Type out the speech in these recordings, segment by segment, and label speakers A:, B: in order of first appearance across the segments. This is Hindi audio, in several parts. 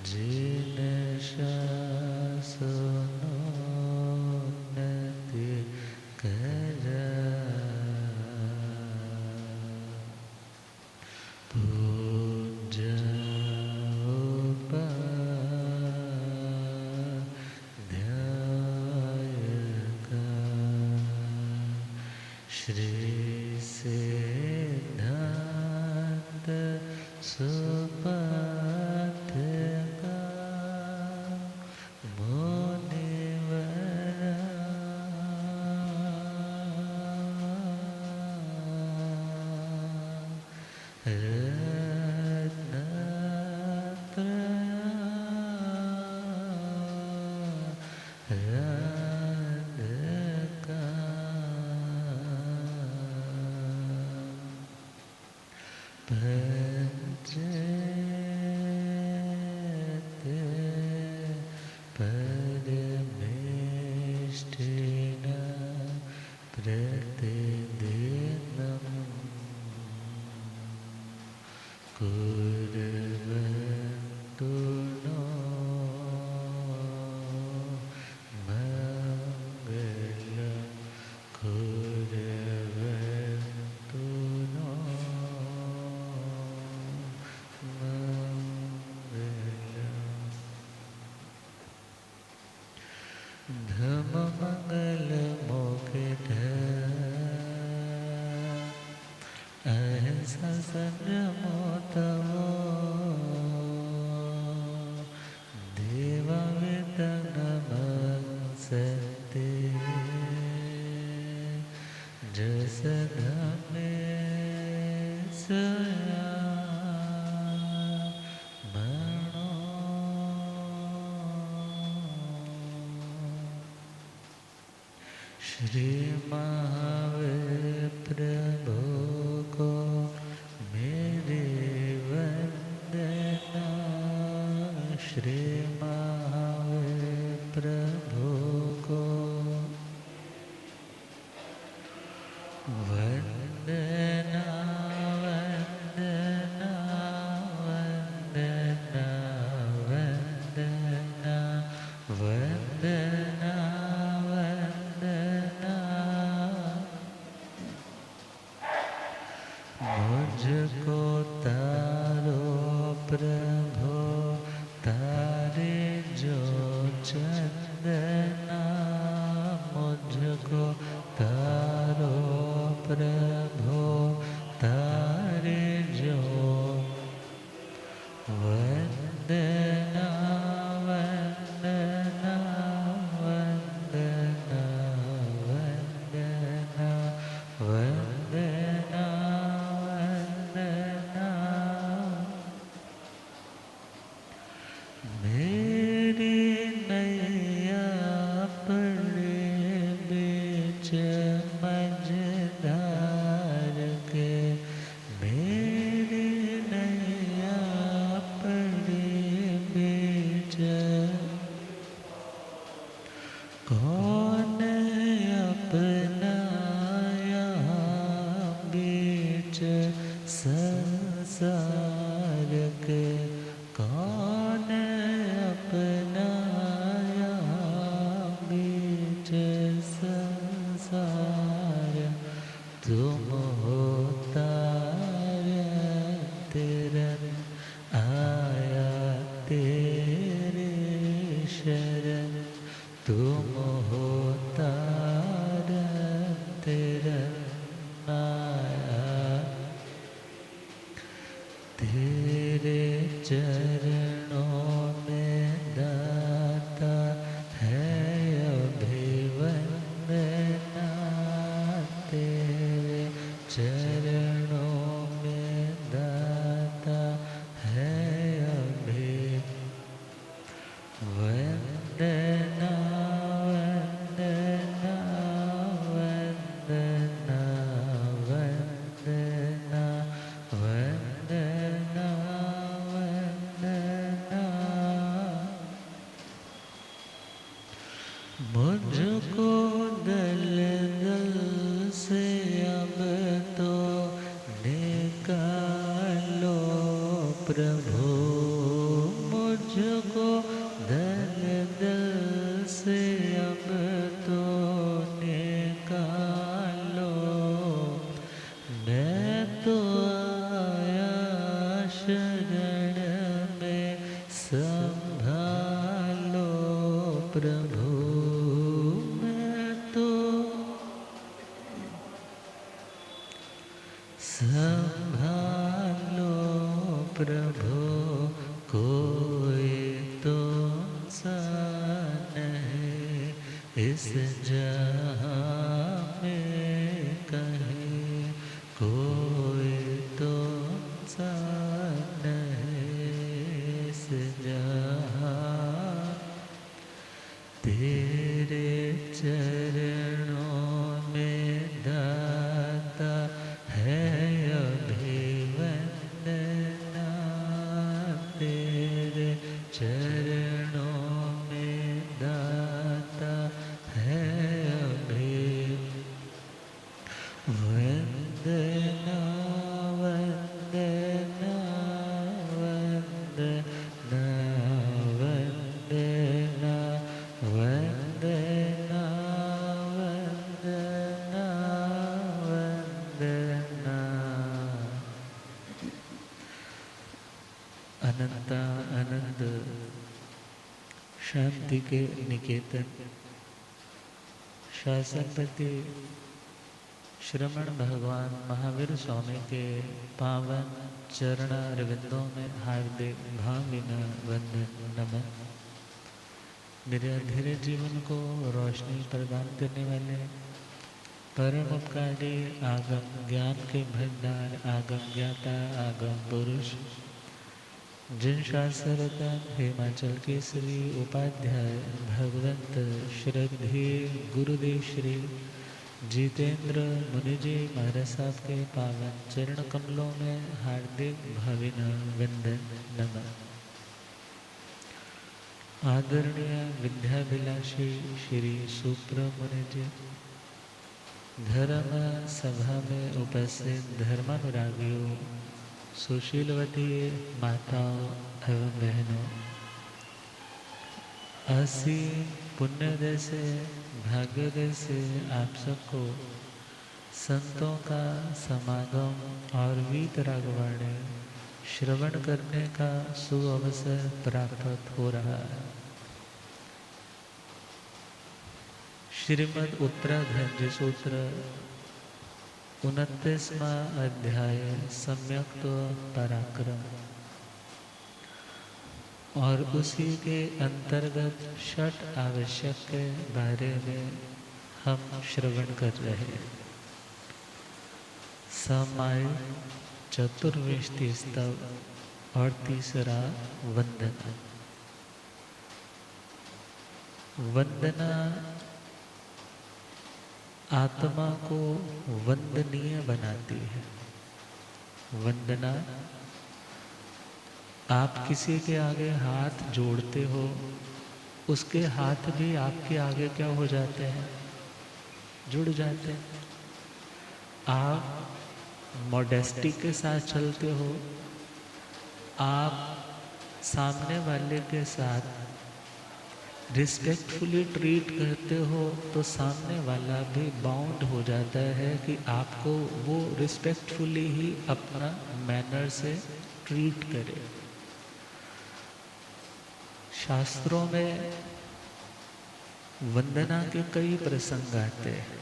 A: जिन शासनो नति करा पूजा उपाध्यायका श्री सिद्धांत सुपाध्यका मुनिवरा परमेष्ठिना प्रतिदिनं कुर्वन्तु नो मङ्गलं कुर्वन्तु नो धम्ममंगल मोक्षद अहिंसा संयमो तवो देवावितनमंसते जसधमे श्री महावीर प्रभु को मेरी वंदना श्री महावीर प्रभु को वंदना वंदना वंदना वंदना वंदना मुझको तारो प्रभु तारे जो चंदना मुझको तारो प्रभु तारे जो वंदना वंदना वंदना वंदना वंदना मेरी नैया पड़े बीच मझधार के मेरी नैया पड़े बीच कौन अपना यहाँ बीच संसार के कौन अपना यहाँ बीच संसार तुम हो तारा तेरन आया तेरे शरण तुम हो तारा तेरन आया तेरे चरणों में दाता है अभिवंदना तेरे चरणों में दाता है अभिवंदना वंदना वंदना वंदना वंदना वंदना मुझको दल दल से अब तो निकालो प्रभु मुझको प्रभु मैं तो संभालो प्रभु कोई तो सा नहीं इस जहां में कहीं कोई तो सा नहीं इस जहां तेरे चरणों में दाता है अभिवंदना तेरे चरणों में दाता है अभिवंदना वंदना वंदना वंदना वंदना वंदना वंदना। अनंता अनंत शांति के निकेतन शासनपति श्रमण भगवान महावीर स्वामी के पावन चरणारविंदों में हार्दिक भावभीनी वंदन नमन। मेरे अधूरे जीवन को रोशनी प्रदान करने वाले परम उपकारी आगम ज्ञान के भंडार आगम ज्ञाता आगम पुरुष जिन शास्त्ररत्न हिमाचल केसरी उपाध्याय भगवंत श्रद्धेय गुरुदेव श्री जितेंद्र मुनि जी महाराज साहब के पावन चरण कमलों में हार्दिक भावभीनी वंदन नमन। आदरणीय विद्याभिलाषी श्री सुब्रमण्य जी, धर्म सभा में उपस्थित धर्मानुरागियों, सुशीलवती माताओं एवं बहनों, असीम पुण्योदय से भाग्योदय से आप सबको संतों का समागम और वीतरागवाणी श्रवण करने का सुअवसर प्राप्त हो रहा है। श्रीमद् उत्तराधर्म सूत्र 29वां अध्याय सम्यक्त पराक्रम और उसी के अंतर्गत षट आवश्यक के बारे में हम श्रवण कर रहे हैं। समाय चतुर्विंशति स्तव और तीसरा वंदना। वंदना आत्मा को वंदनीय बनाती है। वंदना आप किसी के आगे हाथ जोड़ते हो, उसके हाथ भी आपके आगे क्या हो जाते हैं, जुड़ जाते हैं। आप मॉडेस्टी के साथ चलते हो, आप सामने वाले के साथ रिस्पेक्टफुली ट्रीट करते हो तो सामने वाला भी बाउंड हो जाता है कि आपको वो रिस्पेक्टफुली ही अपना मैनर से ट्रीट करे। शास्त्रों में वंदना के कई प्रसंग आते हैं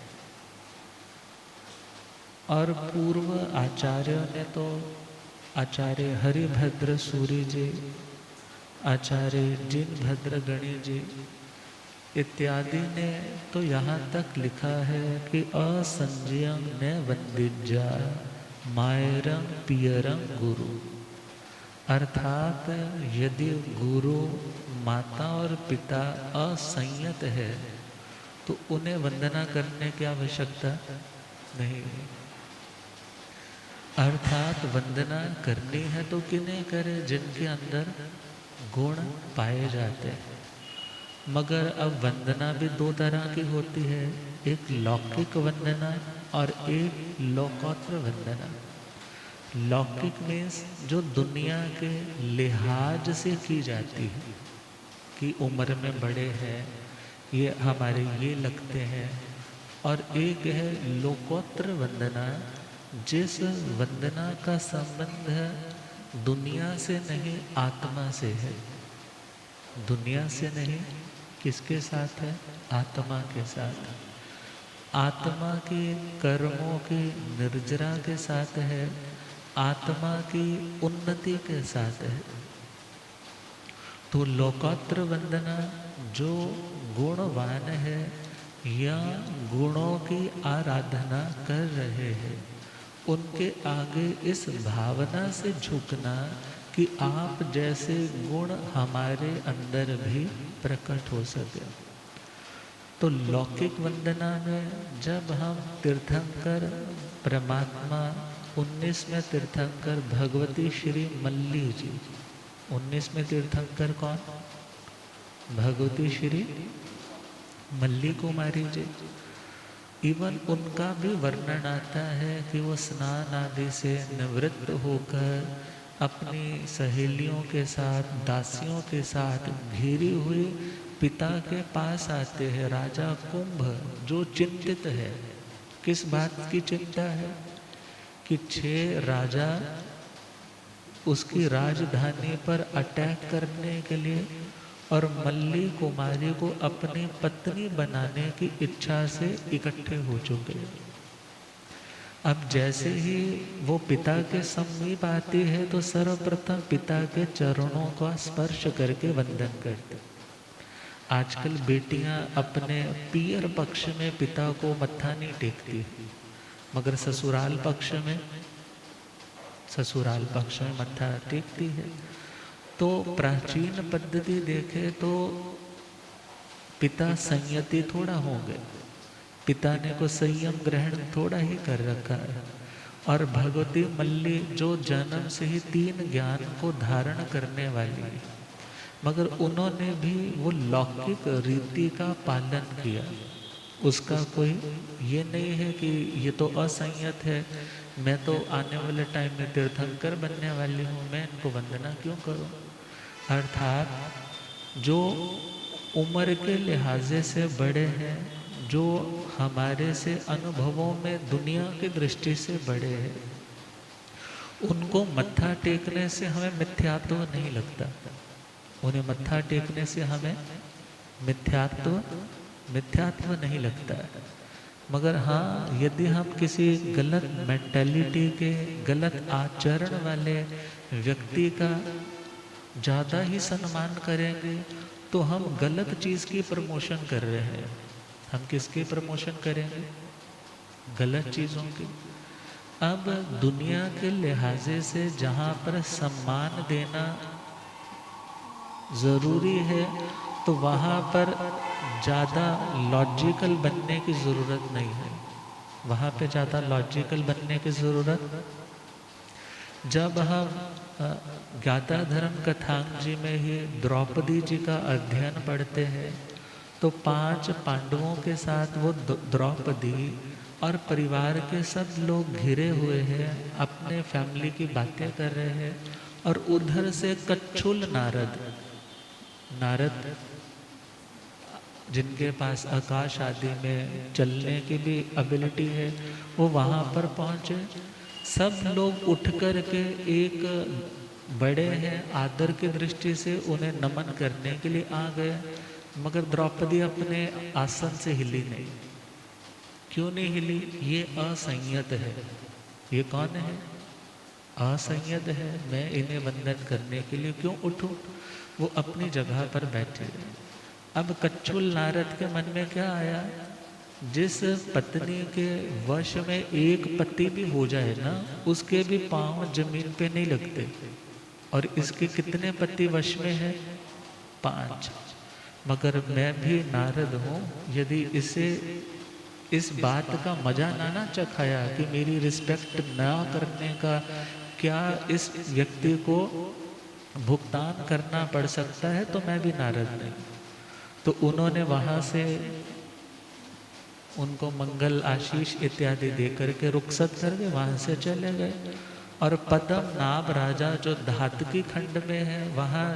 A: और पूर्व आचार्यों ने तो आचार्य हरिभद्र सूरी जी, आचार्य जिनभद्र गणी जी इत्यादि ने तो यहाँ तक लिखा है कि असंजयं न वंदिज्या मायरं पियरं गुरु, अर्थात यदि गुरु माता और पिता असंयत है तो उन्हें वंदना करने की आवश्यकता नहीं है। अर्थात वंदना करनी है तो किन्हें करे, जिनके अंदर गुण पाए जाते हैं। मगर अब वंदना भी दो तरह की होती है, एक लौकिक वंदना और एक लोकोत्तर वंदना। लौकिक मीन्स जो दुनिया के लिहाज से की जाती है कि उम्र में बड़े हैं, ये हमारे ये लगते हैं। और एक है लोकोत्तर वंदना, जिस वंदना का संबंध दुनिया से नहीं आत्मा से है। दुनिया से नहीं किसके साथ है? आत्मा के साथ। आत्मा के कर्मों की निर्जरा के साथ है, आत्मा की उन्नति के साथ है। तो लोकोत्र वंदना जो गुणवान है या गुणों की आराधना कर रहे हैं, उनके आगे इस भावना से झुकना कि आप जैसे गुण हमारे अंदर भी प्रकट हो सके। तो लौकिक वंदना में जब हम तीर्थंकर परमात्मा 19वें तीर्थंकर भगवती श्री मल्ली जी, 19वें तीर्थंकर कौन? भगवती श्री मल्ली कुमारी जी। इवन उनका भी वर्णन आता है कि वो स्नान आदि से निवृत्त होकर अपनी सहेलियों के साथ, दासियों के साथ घिरी हुई पिता के पास आते हैं। राजा कुंभ जो चिंतित है, किस बात की चिंता है? कि 6 राजा उसकी राजधानी पर अटैक करने के लिए और मल्ली कुमारी को अपनी पत्नी बनाने की इच्छा से इकट्ठे हो चुके। अब जैसे ही वो पिता के समीप आती है तो सर्वप्रथम पिता के चरणों का स्पर्श करके वंदन करते। आजकल बेटियां अपने पियर पक्ष में पिता को मत्था नहीं टेकती, मगर ससुराल पक्ष में मत्था टेकती है। तो प्राचीन पद्धति देखे तो पिता संयति थोड़ा होंगे, पिता ने को संयम ग्रहण थोड़ा ही कर रखा है। और भगवती मल्ली जो जन्म से ही 3 ज्ञान को धारण करने वाली है, मगर उन्होंने भी वो लौकिक रीति का पालन किया। उसका कोई ये नहीं है कि ये तो असंयत है, मैं तो आने वाले टाइम में तीर्थंकर बनने वाली हूँ, मैं इनको वंदना क्यों करूँ। अर्थात जो उम्र के लिहाजे से बड़े हैं, जो हमारे से अनुभवों में दुनिया की दृष्टि से बड़े हैं, उनको मत्था टेकने से हमें मिथ्यात्व नहीं लगता। उन्हें मत्था टेकने से हमें मिथ्यात्व नहीं लगता है। मगर हाँ, यदि हम किसी गलत मेंटालिटी के, गलत आचरण वाले व्यक्ति का ज़्यादा ही सम्मान करेंगे तो हम गलत चीज़ की प्रमोशन कर रहे हैं। हम किसकी प्रमोशन करेंगे? गलत चीज़ों की। अब दुनिया के लिहाजे से जहाँ पर सम्मान देना ज़रूरी है, तो वहाँ पर ज़्यादा लॉजिकल बनने की ज़रूरत नहीं है। वहाँ पे ज़्यादा लॉजिकल बनने की ज़रूरत, जब हम ज्ञाताधर्म कथांग जी में ही द्रौपदी जी का अध्ययन पढ़ते हैं तो 5 पांडवों के साथ वो द्रौपदी और परिवार के सब लोग घिरे हुए हैं, अपने फैमिली की बातें कर रहे हैं, और उधर से कच्छुल नारद जिनके पास आकाश आदि में चलने की भी एबिलिटी है, वो वहाँ पर पहुँचे। सब लोग उठ कर के एक बड़े हैं आदर की दृष्टि से उन्हें नमन करने के लिए आ गए, मगर द्रौपदी अपने आसन से हिली नहीं। क्यों नहीं हिली? ये असंयत है। ये कौन है? असंयत है। मैं इन्हें वंदन करने के लिए क्यों उठूं? वो अपनी जगह पर बैठे। अब कच्छुल नारद के मन में क्या आया? जिस पत्नी के वश में एक पति भी हो जाए ना, उसके भी पांव जमीन पे नहीं लगते। और इसके कितने पति वश में है? 5। मगर मैं भी नारद हूँ, यदि इसे इस बात का मजा ना चखाया कि मेरी रिस्पेक्ट ना करने का क्या इस व्यक्ति को भुगतान करना पड़ सकता है, तो मैं भी नारद नहीं। तो उन्होंने वहाँ से उनको मंगल आशीष इत्यादि दे करके रुखसत करके वहाँ से चले गए। और पद्म नाभ राजा जो धातकी खंड में है, वहाँ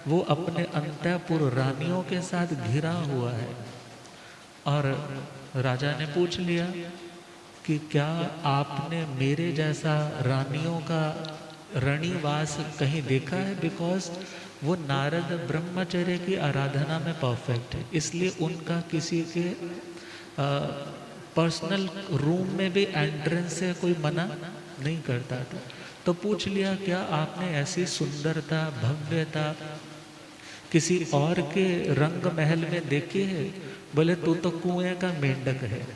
A: वो अपने अंतःपुर रानियों के साथ घिरा हुआ है। और राजा ने पूछ लिया कि क्या आपने मेरे जैसा रानियों का रणिवास कहीं देखा है? बिकॉज वो नारद ब्रह्मचर्य की आराधना में परफेक्ट है, इसलिए उनका किसी के पर्सनल रूम में भी एंट्रेंस से कोई मना नहीं करता था। तो पूछ लिया, क्या आपने ऐसी सुंदरता भव्यता किसी और के रंग महल में देखी है? बोले तू तो कुएं का मेंढक है।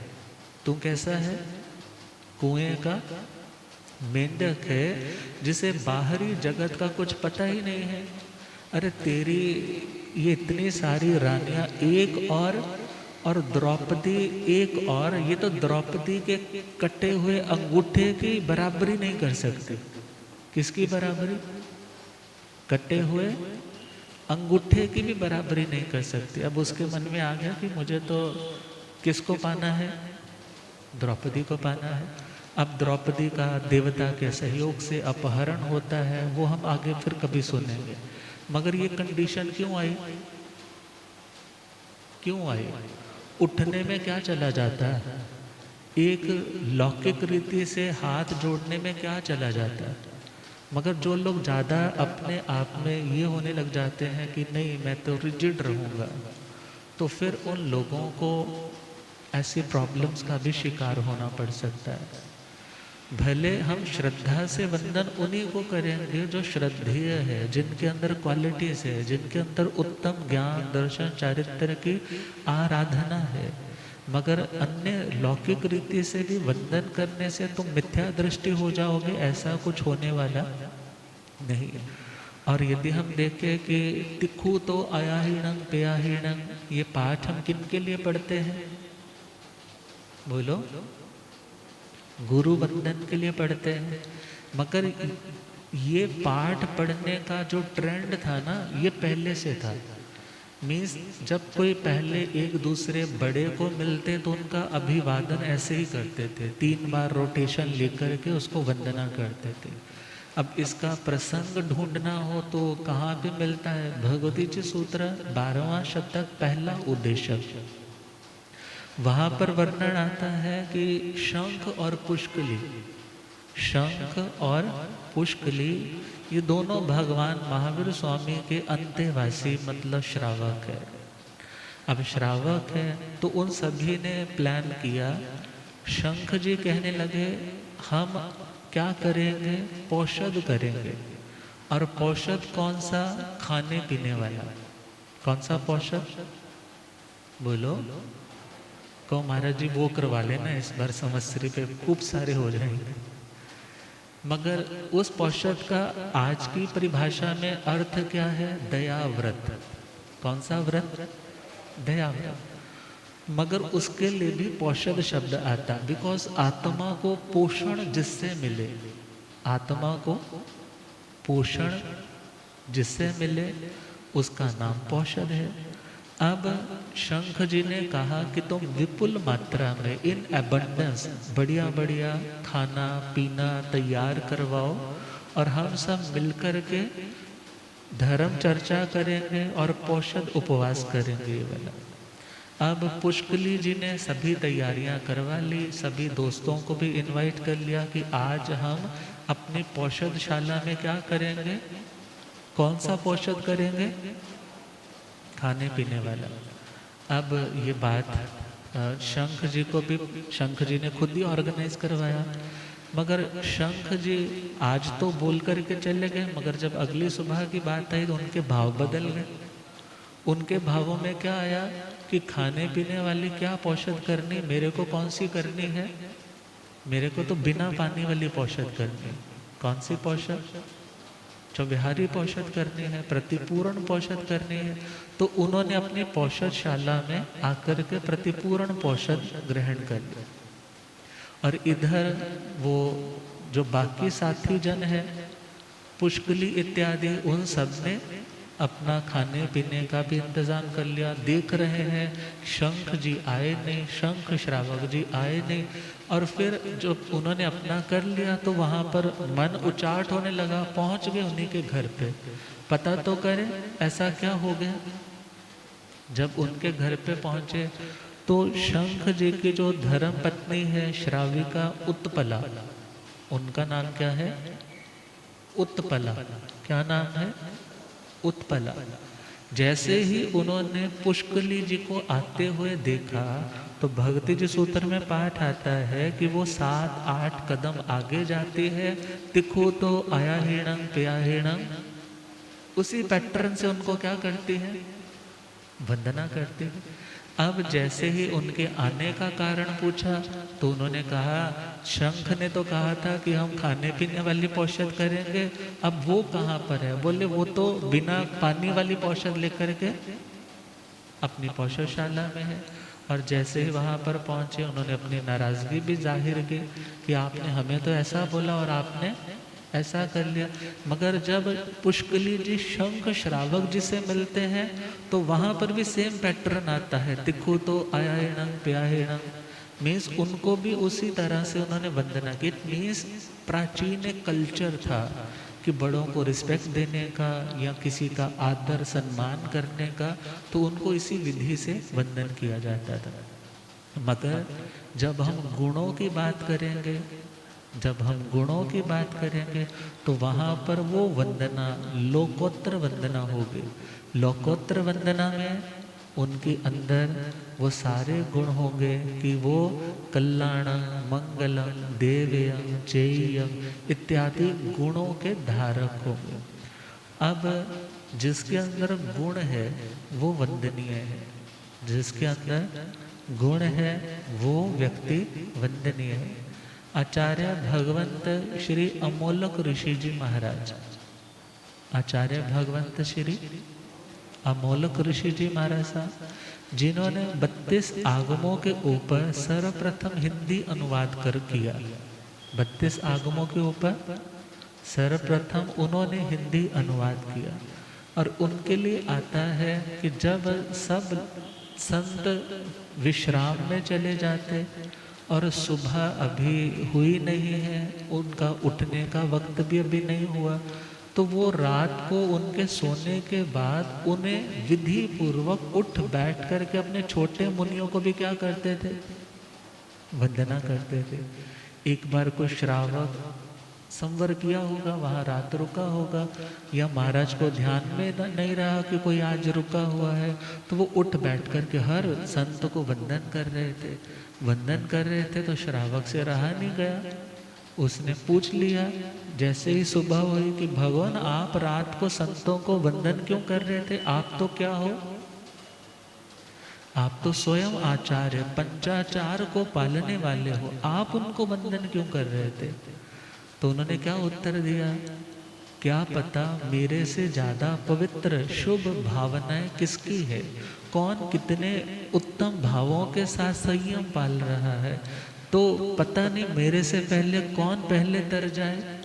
A: तू कैसा है? कुएं का मेंढक है, जिसे बाहरी जगत का कुछ पता ही नहीं है। अरे तेरी ये इतनी सारी रानियां, एक और द्रौपदी एक और, ये तो द्रौपदी के कटे हुए अंगूठे की बराबरी नहीं कर सकती। किसकी बराबरी? कटे हुए अंगूठे की भी बराबरी नहीं कर सकती। अब उसके मन में आ गया कि मुझे तो किसको पाना है? द्रौपदी को पाना है। अब द्रौपदी का देवता के सहयोग से अपहरण होता है, वो हम आगे फिर कभी सुनेंगे। मगर ये कंडीशन क्यों आई? क्यों आई? उठने में क्या चला जाता है? एक लौकिक रीति से हाथ जोड़ने में क्या चला जाता है? मगर जो लोग ज़्यादा अपने आप में ये होने लग जाते हैं कि नहीं मैं तो रिजिड रहूँगा, तो फिर उन लोगों को ऐसी प्रॉब्लम्स का भी शिकार होना पड़ सकता है। भले हम श्रद्धा से वंदन उन्हीं को करेंगे जो श्रद्धेय है, जिनके अंदर क्वालिटीज है, जिनके अंदर उत्तम ज्ञान दर्शन चारित्र की आराधना है। मगर अन्य लौकिक रीति से भी वंदन करने से तुम मिथ्या दृष्टि हो जाओगे, ऐसा कुछ होने वाला नहीं। और यदि हम देखें कि तिखु तो आयाहीणं पेयाहीणं, ये पाठ हम किन के लिए पढ़ते हैं? बोलो। गुरु वंदन के लिए पढ़ते हैं। मगर ये पाठ पढ़ने का जो ट्रेंड था ना, ये पहले से था। मीन्स जब कोई पहले एक दूसरे बड़े को मिलते तो उनका अभिवादन ऐसे ही करते थे, 3 बार रोटेशन लेकर के उसको वंदना करते थे। अब इसका प्रसंग ढूंढना हो तो कहाँ पे मिलता है? भगवती जी सूत्र 12वां शतक, पहला उद्देश्य, वहाँ पर वर्णन आता है कि शंख और पुष्कली, शंख और पुष्कली ये दोनों भगवान महावीर स्वामी के अंतेवासी मतलब श्रावक है। अब श्रावक है तो उन सभी ने प्लान किया। शंख जी कहने लगे हम क्या करेंगे? पौषध करेंगे। और पौषध कौन सा? खाने पीने वाला। कौन सा पौषध? बोलो। को महाराज जी वो करवा लेना, इस बार संवत्सरी पे खूब सारे हो जाएंगे। मगर उस पौषध का आज की परिभाषा में अर्थ क्या है? दया व्रत। कौन सा व्रत? दया व्रत। मगर उसके लिए भी पौषध शब्द आता, बिकॉज आत्मा को पोषण जिससे मिले, आत्मा को पोषण जिससे मिले उसका नाम पौषध है। अब शंख जी ने कहा कि तुम विपुल मात्रा में इन एबंडेंस बढ़िया बढ़िया खाना पीना तैयार करवाओ और हम सब मिलकर के धर्म चर्चा करेंगे और पौषध उपवास करेंगे ये वाला। अब पुष्कली जी ने सभी तैयारियां करवा ली, सभी दोस्तों को भी इनवाइट कर लिया कि आज हम अपनी पौषधशाला में क्या करेंगे? कौन सा पौषध करेंगे? खाने पीने वाला। अब ये बात शंख जी को भी, शंख जी ने खुद ही ऑर्गेनाइज करवाया। मगर शंख जी आज तो बोल करके चले गए, मगर जब अगली सुबह की बात आई तो उनके भाव बदल गए। उनके भावों में क्या आया कि खाने पीने वाली क्या पौषध करनी, मेरे को कौन सी करनी है? मेरे को तो बिना पानी वाली पौषध करनी। कौन सी पौषध? जो बिहारी पौषध करनी है, प्रतिपूर्ण पौषध करनी है। तो उन्होंने अपनी पौषधशाला में आकर के प्रतिपूर्ण पौषध ग्रहण कर लिया। और इधर वो जो बाकी साथी जन है, पुष्कली इत्यादि, उन सब ने अपना खाने पीने का भी इंतजाम कर लिया। देख रहे हैं शंख जी आए नहीं, शंख श्रावक जी आए नहीं। और फिर जो उन्होंने अपना कर लिया तो वहाँ पर मन उचाट होने लगा। पहुँच गए उन्हीं के घर पे, पता तो करें ऐसा क्या हो गया। जब उनके घर पे पहुँचे तो शंख जी की जो धर्म पत्नी है श्राविका उत्पला, उनका नाम क्या है? उत्पला, क्या नाम है? उत्पला। जैसे ही उन्होंने पुष्कली जी को आते हुए देखा तो भक्ति जी सूत्र में पाठ आता है कि वो 7-8 कदम आगे जाती है, तिखो तो आया हिणं पिया हिणं, उसी पैटर्न से उनको क्या करती है? वंदना करती है। अब जैसे ही उनके आने का कारण पूछा तो उन्होंने कहा, शंख ने तो कहा था कि हम खाने पीने वाली पौषध करेंगे, अब वो कहाँ पर है? बोले वो तो बिना पानी वाली पौषध लेकर के अपनी पौषधशाला में है। और जैसे ही वहाँ पर पहुँचे उन्होंने अपनी नाराज़गी भी जाहिर की कि आपने हमें तो ऐसा बोला और आपने ऐसा कर लिया। मगर जब पुष्कली जी शंख श्रावक जी से मिलते हैं तो वहाँ पर भी सेम पैटर्न आता है, तिखु तो आयायणं प्यायणं, मीन्स उनको भी उसी तरह से उन्होंने वंदना की। मीन्स प्राचीन एक कल्चर था कि बड़ों को रिस्पेक्ट देने का या किसी का आदर सम्मान करने का, तो उनको इसी विधि से वंदन किया जाता था। मगर जब हम गुणों की बात करेंगे, जब हम गुणों की बात करेंगे तो वहाँ पर वो वंदना लोकोत्तर वंदना होगी। लोकोत्तर वंदना में उनके अंदर वो सारे गुण होंगे कि वो कल्याणं मंगलम देव्यं चेय्यम इत्यादि गुणों के धारक होंगे। अब जिसके अंदर गुण है वो वंदनीय है, जिसके अंदर गुण है वो व्यक्ति वंदनीय है। आचार्य भगवंत श्री अमोलक ऋषि जी महाराज, आचार्य भगवंत श्री अमोलक ऋषि जी महाराज साहब, जिन्होंने 32 आगमों के ऊपर सर्वप्रथम हिंदी अनुवाद कर किया। 32 आगमों के ऊपर सर्वप्रथम उन्होंने हिंदी अनुवाद किया। और उनके लिए आता है कि जब सब संत विश्राम में चले जाते और सुबह अभी हुई नहीं है, उनका उठने का वक्त भी अभी नहीं हुआ, तो वो रात को उनके सोने के बाद उन्हें विधि पूर्वक उठ बैठ करके अपने छोटे मुनियों को भी क्या करते थे? वंदना करते थे। एक बार कोई श्रावक संवर किया होगा, वहाँ रात रुका होगा, या महाराज को ध्यान में नहीं रहा कि कोई आज रुका हुआ है, तो वो उठ बैठ करके हर संत को वंदन कर रहे थे। वंदन कर रहे थे तो श्रावक से रहा नहीं गया, उसने पूछ लिया जैसे ही सुबह हुई कि भगवान आप रात को संतों को वंदन क्यों कर रहे थे? आप तो क्या हो? आप तो स्वयं आचार्य पंचाचार को पालने वाले हो, आप उनको वंदन क्यों कर रहे थे? तो उन्होंने क्या उत्तर दिया? क्या पता मेरे से ज्यादा पवित्र शुभ भावनाएं किसकी है, कौन कितने उत्तम भावों के साथ संयम पाल रहा है, तो पता नहीं मेरे से पहले कौन पहले तर जाए।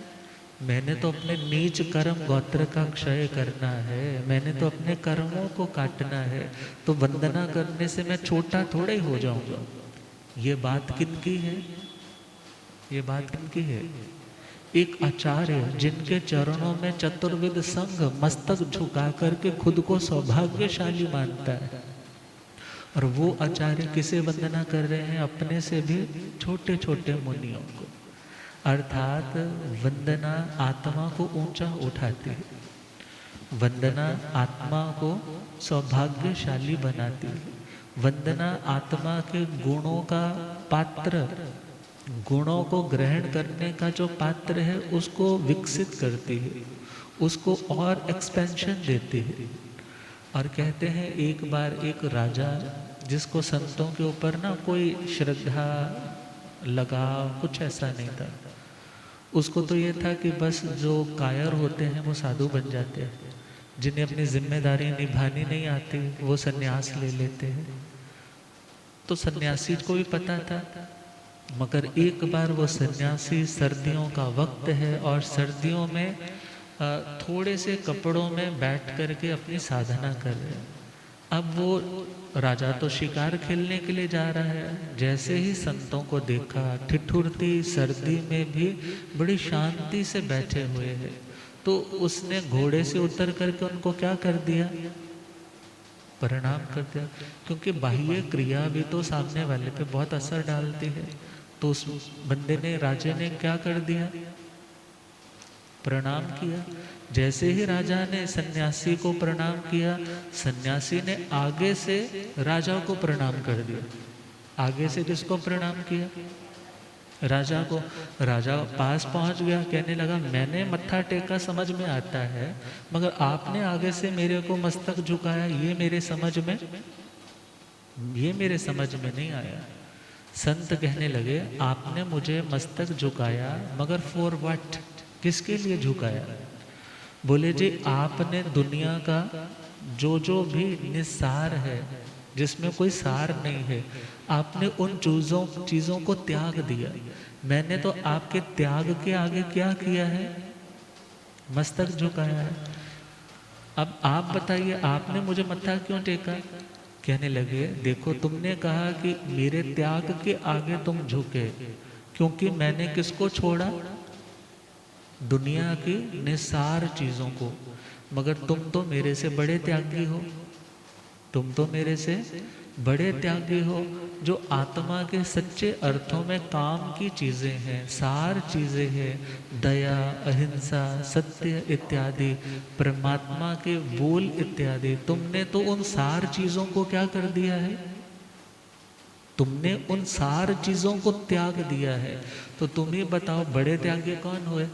A: मैंने तो अपने नीच कर्म गोत्र का क्षय करना है, मैंने तो अपने कर्मों को काटना है, तो वंदना करने से मैं छोटा थोड़ा ही हो जाऊंगा। ये बात किनकी है? ये बात किनकी है? एक आचार्य जिनके चरणों में चतुर्विद संघ मस्तक झुका करके खुद को सौभाग्यशाली मानता है, और वो आचार्य किसे वंदना कर रहे हैं? अपने से भी छोटे छोटे मुनियों को। अर्थात वंदना आत्मा को ऊंचा उठाती है, वंदना आत्मा को सौभाग्यशाली बनाती है, वंदना आत्मा के गुणों का पात्र, गुणों को ग्रहण करने का जो पात्र है उसको विकसित करती है, उसको और एक्सपेंशन देती है। और कहते हैं एक बार एक राजा, जिसको संतों के ऊपर ना कोई श्रद्धा लगाव कुछ ऐसा नहीं था, उसको तो ये था कि बस जो कायर होते हैं वो साधु बन जाते हैं, जिन्हें अपनी जिम्मेदारी निभानी नहीं आती वो सन्यास ले लेते हैं। तो सन्यासी को भी पता था, मगर एक बार वो सन्यासी, सर्दियों का वक्त है और सर्दियों में थोड़े से कपड़ों में बैठ करके अपनी साधना कर रहे हैं। अब वो राजा तो शिकार खेलने के लिए जा रहा है, जैसे ही संतों को देखा ठिठुरती सर्दी में भी बड़ी शांति से बैठे हुए हैं, तो उसने घोड़े से उतर करके उनको क्या कर दिया? प्रणाम कर दिया, क्योंकि बाह्य क्रिया भी तो सामने वाले पे बहुत असर डालती है। तो उस बंदे ने, राजे ने क्या कर दिया? प्रणाम किया। जैसे ही राजा ने सन्यासी को प्रणाम किया, सन्यासी ने आगे से राजा को प्रणाम कर दिया। आगे से किसको प्रणाम किया? राजा को। राजा पास पहुंच गया, कहने लगा मैंने मत्था टेका समझ में आता है, मगर आपने आगे से मेरे को मस्तक झुकाया, ये मेरे समझ में नहीं आया। संत कहने लगे आपने मुझे मस्तक झुकाया, मगर फॉर व्हाट, किसके लिए झुकाया? बोले जी आपने दुनिया का जो भी निस्सार है, जिसमें कोई सार नहीं है, आपने उन चीज़ों को त्याग दिया। मैंने तो आपके त्याग के आगे क्या किया है? मस्तक झुकाया है। अब आप बताइए आपने मुझे मत्था क्यों टेका? कहने लगे देखो तुमने कहा कि मेरे त्याग के आगे तुम झुके, क्योंकि मैंने किसको छोड़ा? दुनिया की निस्सार चीज़ों को। मगर तुम तो मेरे से बड़े त्यागी हो, तुम तो मेरे से बड़े त्यागी हो। जो आत्मा के सच्चे अर्थों में काम की चीज़ें हैं, सार चीज़ें हैं, दया, अहिंसा, सत्य इत्यादि, परमात्मा के बोल इत्यादि, तुमने तो उन सार चीज़ों को क्या कर दिया है? तुमने उन सार चीज़ों को त्याग दिया है। तो तुम ही बताओ बड़े त्यागी कौन हुए?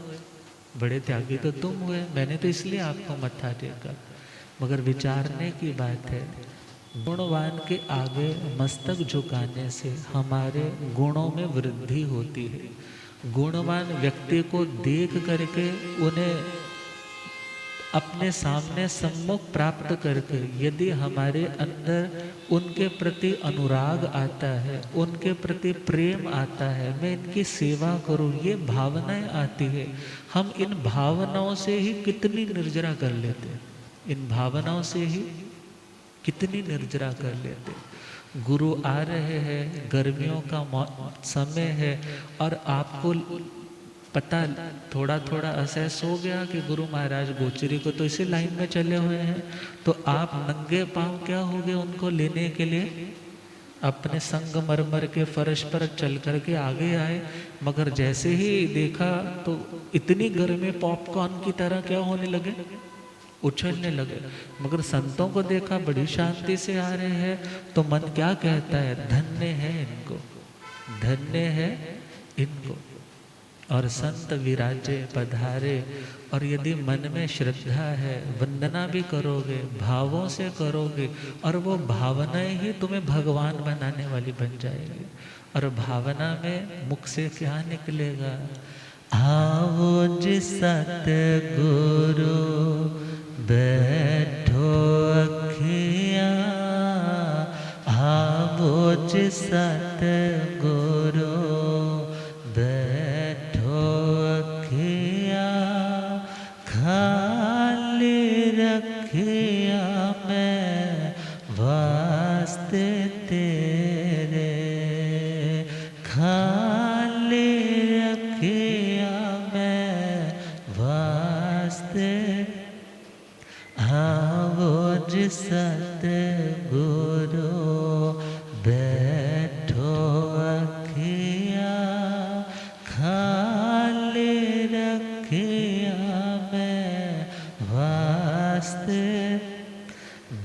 A: बड़े त्यागी तो तुम हुए। मैंने तो इसलिए आपको मत्था टेका। मगर विचारने की बात है, गुणवान के आगे मस्तक झुकाने से हमारे गुणों में वृद्धि होती है। गुणवान व्यक्ति को देख करके उन्हें अपने सामने सम्मुख प्राप्त करके यदि हमारे अंदर उनके प्रति अनुराग आता है, उनके प्रति प्रेम आता है, मैं इनकी सेवा करूं, ये भावनाएं आती है, हम इन भावनाओं से ही कितनी निर्जरा कर लेते हैं। इन भावनाओं से ही कितनी निर्जरा कर लेते। गुरु आ रहे हैं, गर्मियों का समय है, और आपको पता थोड़ा थोड़ा अहसास हो गया कि गुरु महाराज गोचरी को तो इसी लाइन में चले हुए हैं, तो आप नंगे पांव क्या हो गए उनको लेने के लिए? अपने संगमरमर के फर्श पर चल करके आगे आए, मगर जैसे ही देखा तो इतनी गर्मी पॉपकॉर्न की तरह क्या होने लगे? उछलने लगे। मगर संतों को देखा बड़ी शांति से आ रहे हैं, तो मन क्या कहता है? धन्य है इनको, धन्य है इनको। और संत विराजे पधारे, और यदि मन में श्रद्धा है, वंदना भी करोगे, भावों से करोगे, और वो भावनाएं ही तुम्हें भगवान बनाने वाली बन जाएगी। और भावना में मुख से क्या निकलेगा? आओ जी सतगुरु बैठो अखियाँ, आओ जी सतगुरु बैठो अखियाँ, खाली रखिया मैं वास्ते तेरे, खाली रखिया मैं वास्ते। आओ जी सतगुरु बैठो अखियाँ, खाली रखिया मैं वास्ते।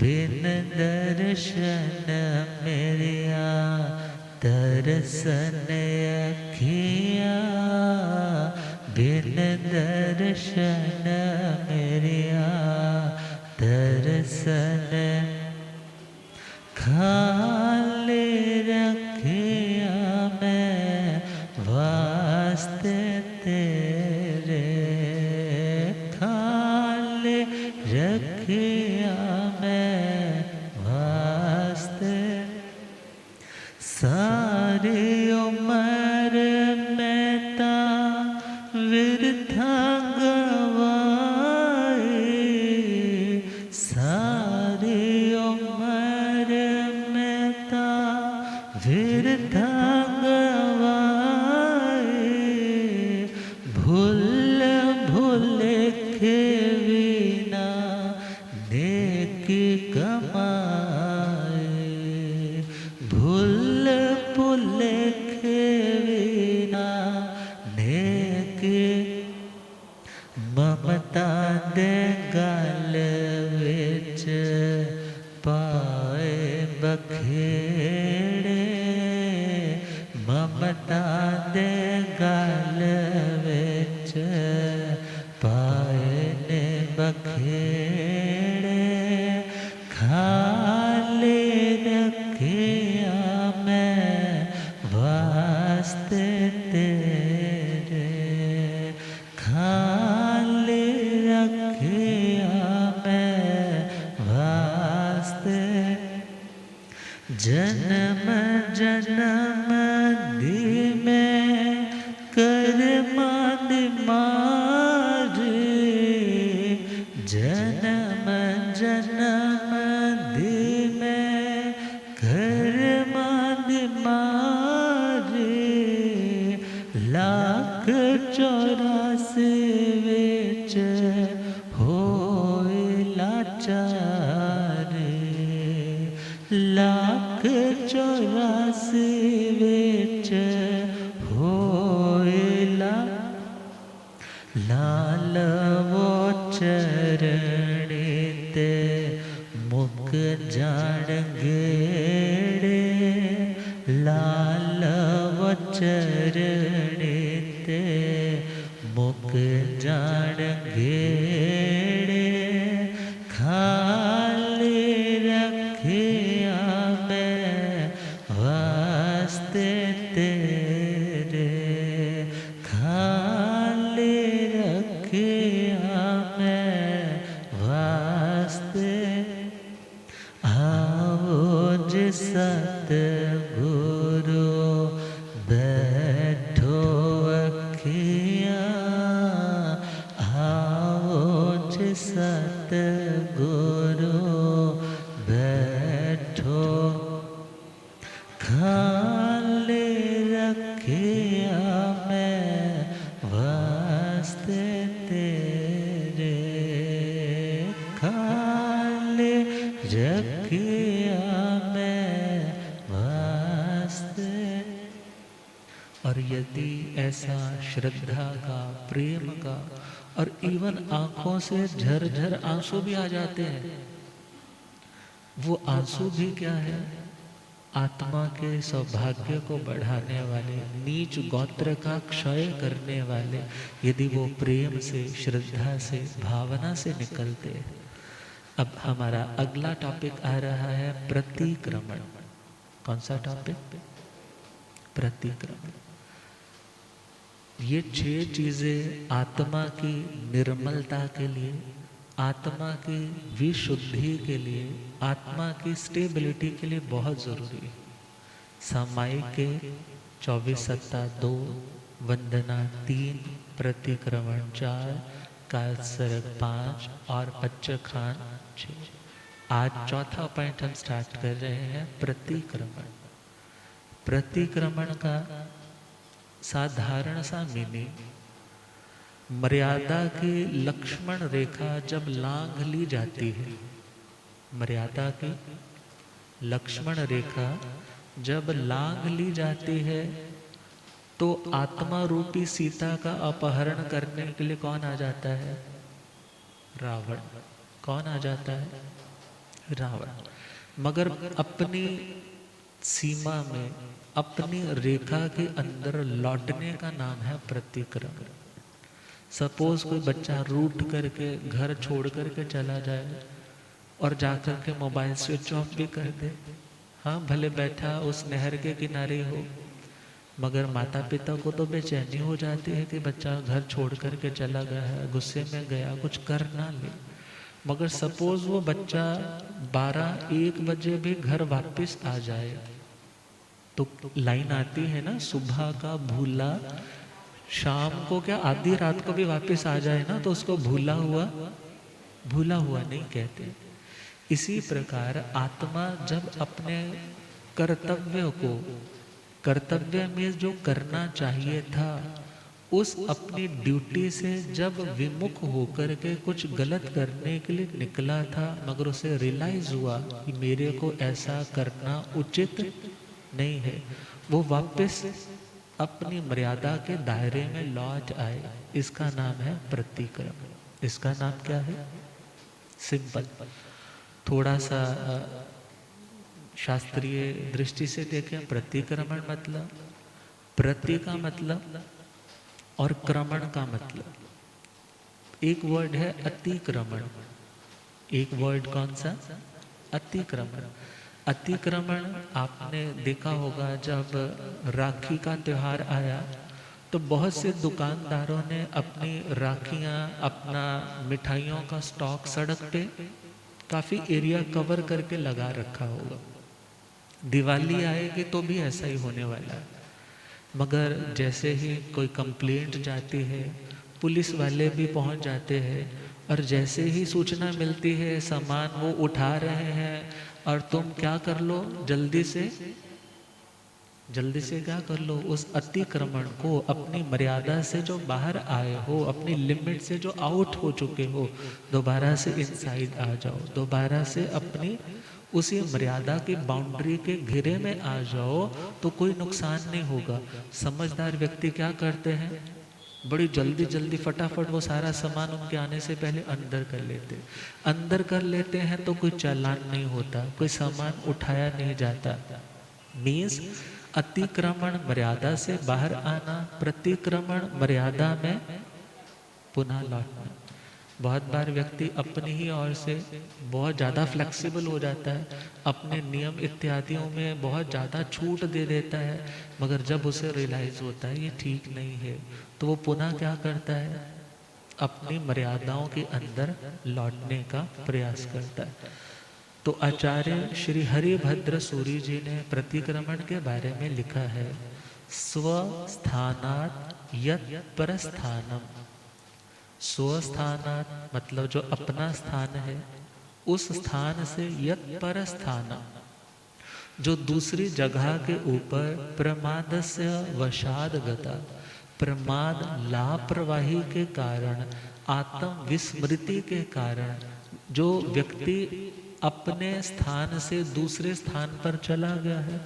A: बिन दर्शन मेरिया तरसन अखियाँ, बिन दर्शन मेरिया दर्शन, खाली रखिया मैं वास्ते तेरे, खाली रखिया मैं वास्ते। सारी उम्र में ता विरथा भूल भूल के बिना ने दे गल विच पाए बखेड़े, ममता दे गल विच पाए ने बखेड़े, खाली रखिया मैं वास्ते तेरे, खाली रखिया मैं वास्ते, जन्म जन्म दी मैं कर्मा दी मारे, जन्म जन्म दी मैं कर्मा दी मारे, लाख 84 विच होए लाचारे, लाख 84 विच होए लाल वो चरणी ते मुक जान गेड़े, लाल वो चरणी ते मुक जान गेड़े, खाली रखिया मैं वास्ते तेरे, खाली रखिया मैं वास्ते, आओ जी सतगुरु बैठो अखिया, आओ जी सतगुरु बैठो, खाली रखिया मैं वास्ते तेरे, खाली रखिया मैं वास्ते। और यदि ऐसा श्रद्धा का, प्रेम का, और इवन आंखों से झरझर आंसू भी आ जाते हैं, वो आंसू भी क्या है? आत्मा के सौभाग्य को बढ़ाने वाले, नीच गोत्र का क्षय करने वाले, यदि वो प्रेम से, श्रद्धा से, भावना से निकलते हैं। अब हमारा अगला टॉपिक आ रहा है प्रतिक्रमण। कौन सा टॉपिक? प्रतिक्रमण। ये 6 चीजें आत्मा की निर्मलता के लिए, आत्मा की विशुद्धि के लिए, आत्मा की स्टेबिलिटी के लिए बहुत जरूरी है। सामायिक के 24 सत्ता 2, वंदना 3, प्रतिक्रमण 4, कालसर्ग 5 और पच्चखान 6। आज चौथा पॉइंट हम स्टार्ट कर रहे हैं, प्रतिक्रमण। प्रतिक्रमण का साधारण सा मीनिंग, मर्यादा की लक्ष्मण रेखा जब लांघ ली जाती है, मर्यादा की लक्ष्मण रेखा जब लांघ ली जाती है, तो आत्मा रूपी सीता का अपहरण करने के लिए कौन आ जाता है? रावण। कौन आ जाता है? रावण। मगर अपनी सीमा में, अपनी रेखा के अंदर लौटने का नाम है प्रतिक्रमण। सपोज कोई बच्चा रूठ करके, घर छोड़ करके चला जाए और जाकर के मोबाइल स्विच ऑफ भी कर दे, हाँ भले बैठा उस नहर के किनारे हो, मगर माता पिता को तो बेचैनी हो जाती है कि बच्चा घर छोड़ करके चला गया है, गुस्से में गया, कुछ कर ना ले। मगर सपोज वो बच्चा 12-1 बजे भी घर वापस आ जाए, तो लाइन आती है ना, सुबह का भूला शाम को क्या आधी रात को भी वापस आ जाए ना, तो उसको भूला हुआ नहीं कहते। इसी प्रकार आत्मा जब अपने कर्तव्य में जो करना चाहिए था, उस अपनी ड्यूटी से जब विमुख होकर के कुछ गलत करने के लिए निकला था, मगर उसे रियलाइज हुआ कि मेरे को ऐसा करना उचित नहीं है, वो वापस अपनी मर्यादा के दायरे में लौट आए, इसका नाम है प्रतिक्रमण। इसका नाम क्या है? सिंपल। थोड़ा सा शास्त्रीय दृष्टि से देखें, प्रतिक्रमण मतलब, प्रति का मतलब और क्रमण का मतलब, एक वर्ड है अतिक्रमण। एक वर्ड कौन सा? अतिक्रमण। अतिक्रमण आपने देखा होगा, जब राखी का त्योहार आया तो बहुत से दुकानदारों ने अपनी राखियां, अपना मिठाइयों का स्टॉक सड़क पे काफी एरिया कवर करके लगा रखा होगा। दिवाली आएगी तो भी ऐसा ही होने वाला है। मगर जैसे ही कोई कंप्लेंट जाती है, पुलिस वाले भी पहुंच जाते हैं, और जैसे ही सूचना मिलती है सामान वो उठा रहे हैं, और तुम क्या कर लो, जल्दी से क्या कर लो, उस अतिक्रमण को, अपनी मर्यादा से जो बाहर आए हो, अपनी लिमिट से जो आउट हो चुके हो, दोबारा से इनसाइड आ जाओ, दोबारा से अपनी उसी मर्यादा की बाउंड्री के घेरे में आ जाओ, तो कोई नुकसान नहीं होगा। समझदार व्यक्ति क्या करते हैं, बड़ी जल्दी जल्दी फटाफट वो सारा सामान उनके आने से पहले अंदर कर लेते हैं। अंदर कर लेते हैं तो कोई चालान नहीं होता, कोई सामान उठाया नहीं जाता। मीन्स अतिक्रमण मर्यादा से बाहर आना, प्रतिक्रमण मर्यादा में पुनः लौटना। बहुत बार व्यक्ति अपनी ही ओर से बहुत ज़्यादा फ्लेक्सिबल हो जाता है, अपने नियम इत्यादियों में बहुत ज़्यादा छूट दे देता है, मगर जब उसे रियलाइज होता है ये ठीक नहीं है, तो वो पुनः क्या करता है, अपनी मर्यादाओं के अंदर लौटने का प्रयास करता है। तो आचार्य श्री हरिभद्र सूरी जी ने प्रतिक्रमण के बारे में लिखा है, स्वस्थानात् यत् परस्थानम। स्वस्थानात् मतलब जो अपना स्थान है, उस स्थान से यत् परस्थानम, जो दूसरी जगह के ऊपर प्रमादस्य वशाद गता, प्रमाद लापरवाही के कारण, आत्म विस्मृति के कारण जो व्यक्ति अपने स्थान से दूसरे स्थान पर चला गया है,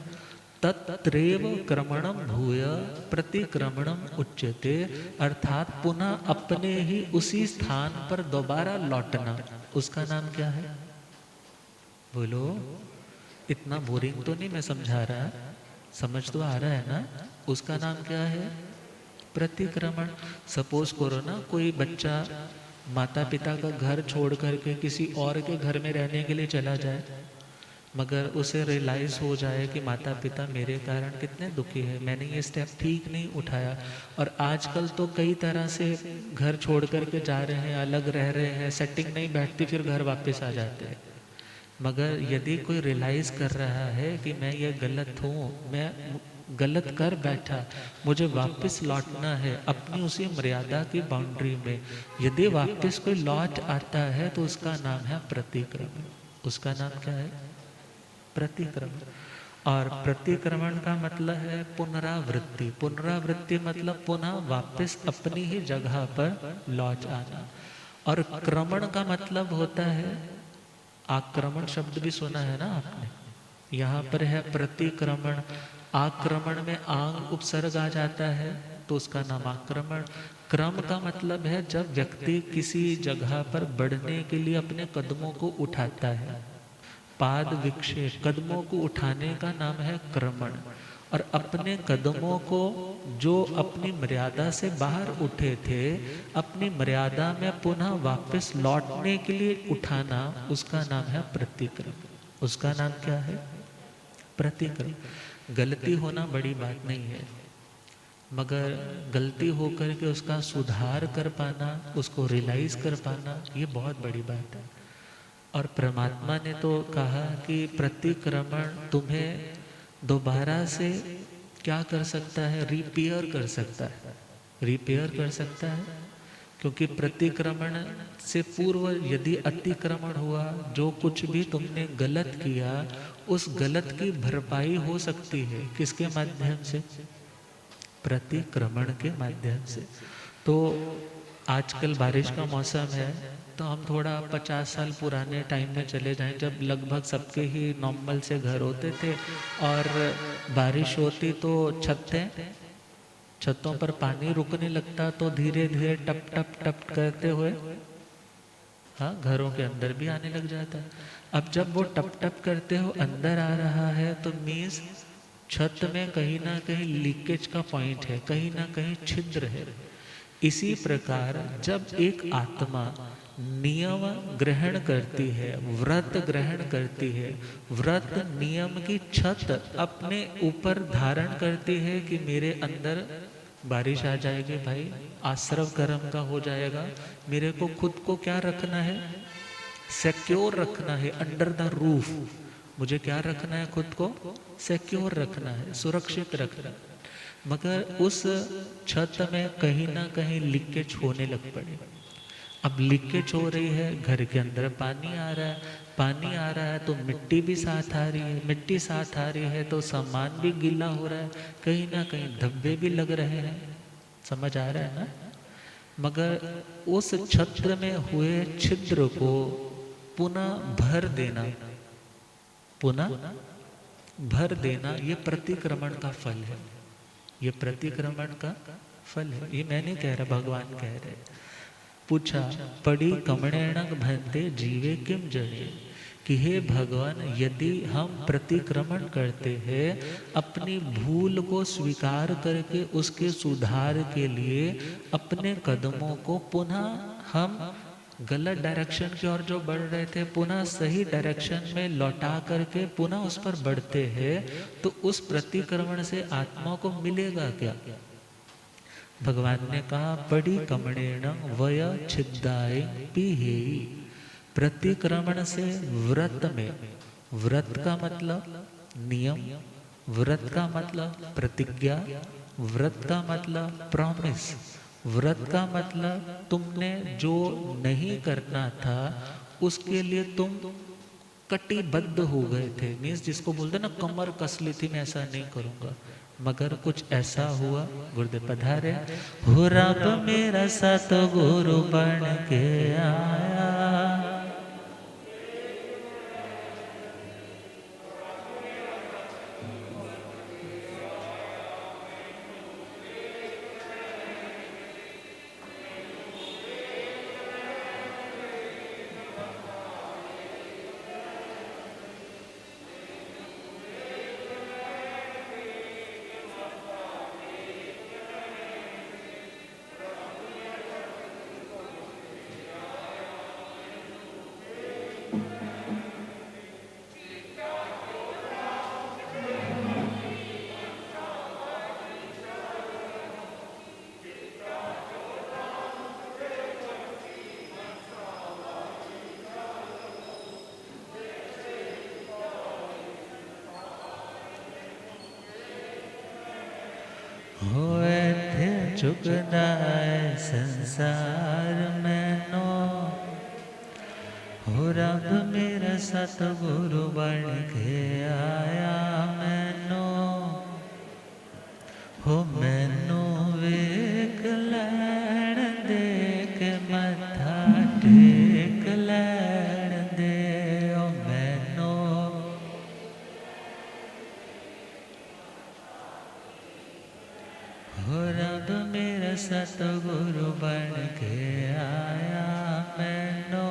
A: तत्रेव क्रमणम भूय प्रतिक्रमणम उच्यते, अर्थात पुनः अपने ही उसी स्थान पर दोबारा लौटना, उसका नाम क्या है? बोलो, इतना बोरिंग तो नहीं मैं समझा रहा, समझ तो आ रहा है ना? उसका नाम क्या है? प्रतिक्रमण। सपोज करो ना, कोई बच्चा माता पिता का घर छोड़ करके किसी और के घर में रहने के लिए चला जाए, मगर उसे रियलाइज हो जाए कि माता पिता मेरे कारण कितने दुखी है, मैंने ये स्टेप ठीक नहीं उठाया। और आजकल तो कई तरह से घर छोड़ करके जा रहे हैं, अलग रह रहे हैं, सेटिंग नहीं बैठती, फिर घर वापस आ जाते हैं। मगर यदि कोई रियलाइज कर रहा है कि मैं ये गलत हूँ, मैं गलत कर बैठा, मुझे वापस लौटना है अपनी उसी मर्यादा की बाउंड्री में, यदि वापस कोई लौट आता है तो उसका नाम है प्रतिक्रमण। उसका नाम क्या है? प्रतिक्रमण। और प्रतिक्रमण का मतलब है पुनरावृत्ति। पुनरावृत्ति मतलब पुनः वापस अपनी ही जगह पर लौट आना। और क्रमण का मतलब होता है, आक्रमण शब्द भी सुना है ना आपने, यहाँ पर है प्रतिक्रमण। आक्रमण में आंग उपसर्ग आ जाता है तो उसका नाम आक्रमण। क्रम का मतलब है जब व्यक्ति किसी जगह पर बढ़ने के लिए अपने कदमों को उठाता है। पाद विक्षेप, कदमों को उठाने का नाम है क्रमण। और अपने कदमों को जो अपनी मर्यादा से बाहर उठे थे, अपनी मर्यादा में पुनः वापस लौटने के लिए उठाना, उसका नाम है प्रतिक्रमण। उसका नाम क्या है? प्रतिक्रमण। गलती होना बड़ी बात नहीं है, मगर गलती होकर के उसका सुधार कर पाना, उसको रियलाइज कर पाना, ये बहुत बड़ी बात है। और परमात्मा ने तो कहा कि प्रतिक्रमण तुम्हें दोबारा से क्या कर सकता है? रिपेयर कर सकता है, रिपेयर कर सकता है। क्योंकि प्रतिक्रमण से पूर्व यदि अतिक्रमण हुआ, जो कुछ भी तुमने गलत किया, उस गलत की भरपाई हो सकती है। किसके माध्यम से? प्रतिक्रमण के माध्यम से। तो आजकल बारिश का मौसम है, तो हम थोड़ा 50 साल पुराने टाइम में चले जाएं, जब लगभग सबके ही नॉर्मल से घर होते थे, और बारिश होती तो छतों पर पानी रुकने लगता, तो धीरे धीरे टप टप टप करते हुए हाँ, घरों के अंदर भी आने लग जाता है। अब जब वो टप टप करते हो अंदर आ रहा है तो मीन्स छत में कहीं ना कहीं लीकेज का पॉइंट है, कहीं ना कहीं छिद्र है। इसी प्रकार जब एक आत्मा नियम ग्रहण करती है, व्रत ग्रहण करती है, व्रत नियम की छत अपने ऊपर धारण करती है कि मेरे अंदर बारिश आ जाएगी भाई, आश्रव कर्म का हो जाएगा, मेरे को खुद को क्या रखना है, सिक्योर रखना है, अंडर द रूफ। मुझे क्या रखना है, खुद को सिक्योर रखना है, सुरक्षित रखना है। मगर उस छत में कहीं ना कहीं लीकेज होने लग पड़े। अब लीकेज हो रही है, घर के अंदर पानी आ रहा है, पानी आ रहा है तो मिट्टी भी साथ आ रही है, मिट्टी साथ आ रही है तो सामान भी गीला हो रहा है, कहीं ना कहीं धब्बे भी लग रहे हैं। समझ आ रहा है ना? मगर उस छत्र में हुए छिद्र को पुनः भर देना, पुनः भर देना, ये प्रतिक्रमण का फल है। ये प्रतिक्रमण का फल है, ये मैं नहीं कह रहा, भगवान कह रहे। पूछा, पड़ी कमणेण भन्ते जीवे किम जड़े, कि हे भगवान, यदि हम प्रतिक्रमण करते हैं, अपनी भूल को स्वीकार करके उसके सुधार के लिए अपने कदमों को पुनः हम गलत डायरेक्शन की ओर जो बढ़ रहे थे पुनः सही डायरेक्शन में लौटा करके पुनः उस पर बढ़ते हैं, तो उस प्रतिक्रमण से आत्मा को मिलेगा क्या? भगवान ने कहा, पड़ी कमणेण वय छिद्दाय पीहेयी। प्रतिक्रमण से व्रत में, व्रत का मतलब नियम, व्रत का मतलब प्रतिज्ञा, व्रत का मतलब प्रॉमिस, व्रत का मतलब तुमने जो नहीं करना था उसके लिए तुम कटिबद्ध हो गए थे। मीन्स जिसको बोलते ना कमर कस ली थी, मैं ऐसा नहीं करूंगा, मगर कुछ ऐसा हुआ, गुरुदेव पधारे, हो रब मेरा सतगुरु बन के आया, होए थे चुकना संसार में नो, हो रब मेरा सतगुरु बन के आया मैनो, हो मैनो वेख लैण दे के मथा टेक लैण दे, ओ मैनो हो रब मेरा सतगुरु बन के आया मैनो,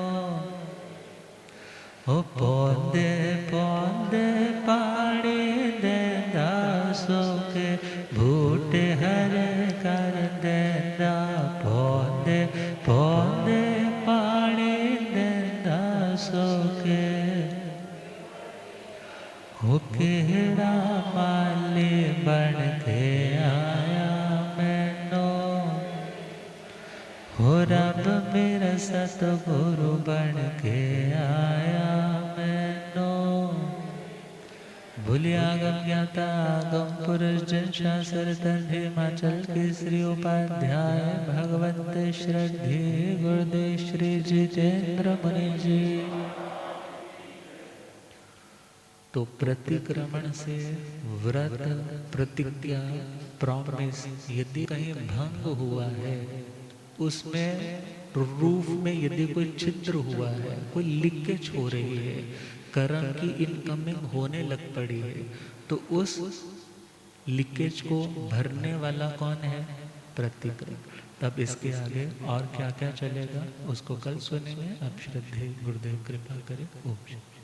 A: ओ पौधे पौधे पानी देंदा सोके बूटे हरे कर देंदा, पौधे पौधे पानी देंदा सोके, हो केड़ा माली बन के आया मैनो, हो रब मेरा सतगुरु बन के आया मैनो। भूलिया गम ज्ञाता गम पुरुष जन शास्त्र तंधे हिमाचल के श्री उपाध्याय भगवंत श्रद्धे गुरुदेव श्री जितेंद्र मुनि जी। तो प्रतिक्रमण से व्रत, प्रतिज्ञा, प्रॉमिस यदि कहीं भंग हुआ है, उसमें रूफ में यदि कोई छिद्र हुआ है, कोई लीकेज हो रही है, कर्म की इनकमिंग होने लग पड़ी है, तो उस लीकेज को भरने वाला कौन है? प्रतिक्रम। तब इसके आगे और क्या क्या चलेगा उसको कल सुनेंगे। अब श्रद्धेय गुरुदेव कृपा करें। ओम शांति।